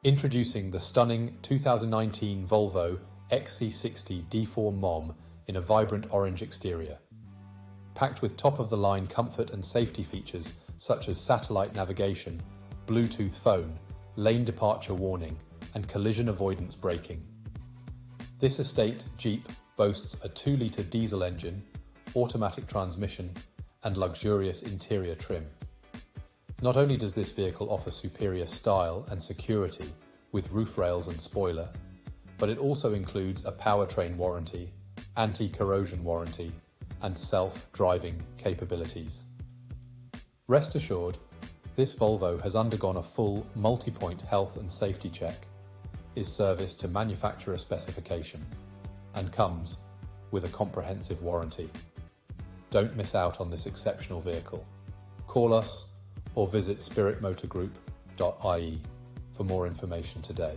Introducing the stunning 2019 Volvo XC60 D4 MOM in a vibrant orange exterior. Packed with top-of-the-line comfort and safety features such as satellite navigation, Bluetooth phone, lane departure warning, and collision avoidance braking. This estate Jeep boasts a 2-litre diesel engine, automatic transmission, and luxurious interior trim. Not only does this vehicle offer superior style and security with roof rails and spoiler, but it also includes a Powertrain Warranty, Anti-Corrosion Warranty, and self-driving capabilities. Rest assured, this Volvo has undergone a full multi-point health and safety check, is serviced to manufacturer specification, and comes with a comprehensive warranty. Don't miss out on this exceptional vehicle. Call us or visit spiritmotorgroup.ie for more information today.